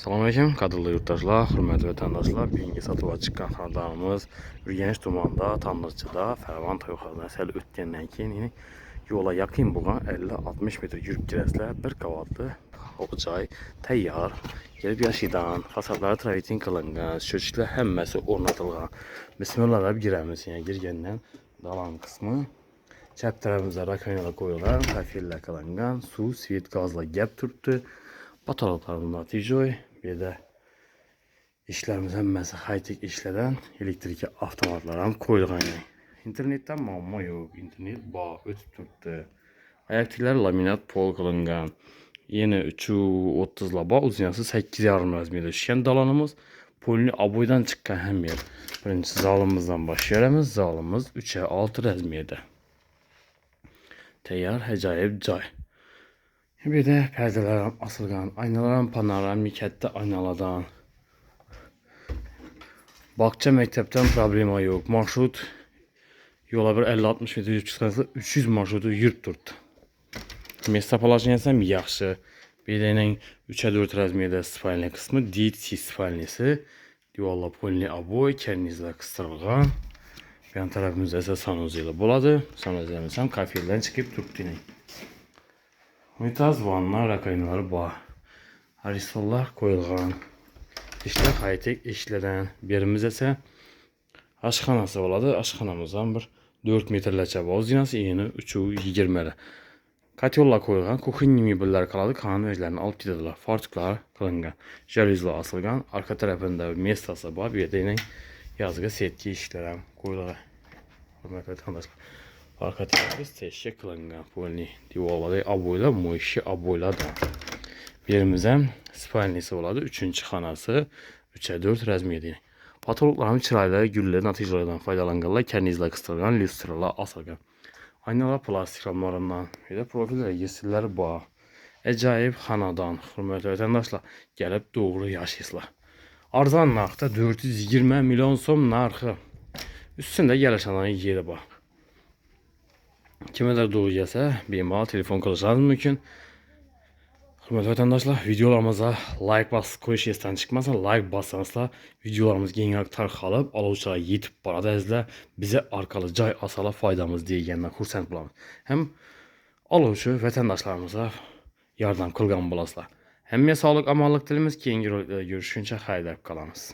Selamünaleyküm, qadırlı yurttaşlar, hörmətli vətəndaşlar. Birinci satılığa çıxan xandarımız Ürgəniş Tumanda, Tanrıçıda, Fərvan toyuqlarına əsəl ötgəndən keyin yola yaxın bulan 50-60 metr yürüb girəslər bir qavatlı obucay, təyyar, gelib yaşıdan, fasadları travertin qılınğan, çöçüklər həmməsi ornatılğan. Bismillah girəmiz, yəni girgəndən dalan qismi. Çəp tərəfimizə rakonyalar qoyulan, kafellər qılınğan, su, svit, qazla gəb turtdu. Patologlarından tijoy, bir də işlərimiz həmməsi high-tech işlərdən elektriki avtomatlara qoyulğan. İnternetdən mamma yox, internet ötüb turtdu. Ayaqtiklər laminat pol qılınğan. Yeni 330 laba, uzunası 8,5 rəzmiyyədə düşkən dalanımız. Polini aboydan çıxqan həm yer. Birincisi zalımızdan başlayarımız, zalımız 3'ə 6 rəzmiyyədə. Təyyar, həcayib cay. Bir de pərdələrim asılğan, aynalarım panoramik, hətta aynalardan. Bağça məktəbdən problema yox. Marşrut yola bir 50-60 metr yürüb çıxarsa 300 marşrutu yürüb durdu. Mesopolajiyasam yaxşı. Bir də 3'ə 4 rəzmiyyədə spalni qismi, DT spalnisi. Divarla polini aboy, kernizlə qıstırılğan. Yan tərəfimizdə isə sanuzi ilə boladı. Sanuziyəmizəm kafeldən çıxıb durdu. Unitaz, vanlar, rakonyaları var. Arisollar koyulğan. İşlər high-tech işlərdən. Birimiz isə aşxanası oladı. Aşxanamızdan bir 4 metrləçə var. Uzunası yeni 3,20. Katyolla koyulğan. Kuxinni mebellər qaladı. Kanun özlərini alıb gidiyorlar. Fartuklar qılınğan. Jalüzlə asılğan. Arka tərəfində mestası var. Bir də yazığı setki işlərə qoyulğan. Hörmətli vətəndaşlar. Arka tərəfiz teşkil qılınğan. Polini divarları aboyla, moişi aboyla da. Birimizə spalnisi oladı. 3-cü xanası 3'ə 4 rəzmiyyədə. Patologlarımız çırayla, güllə, natijalardan faydalanırlar. Kernizlə qıstırılan, lüstralar asılğan. Aynalar plastik ramlarından. Bir də profil rəgisirləri var. Əcayib xanadan. Hörmətli vətəndaşlar, gəlib doğru yaşayısınlar. Arzan narxda 420 milyon som narxı. Üstündə gəlişanların yeri var. Kimələr doğru gəlsə, bemal telefon qılışanız mümkün. Hörmətli vətəndaşlar, videolarımıza like bas, koyuş yesdən çıxmasa like bassanızla videolarımız genel tarxalıb, alıcılara yetib barada əzlə bizə arkalı cay asala faydamız deyilgəndən xursənd bulamız. Həm alıcı vətəndaşlarımıza yardım qılğan bulasılar. Həmmiyə sağlıq, amanlıq dilimiz, ki, yeni görüşüncə xeyirlər qalanız.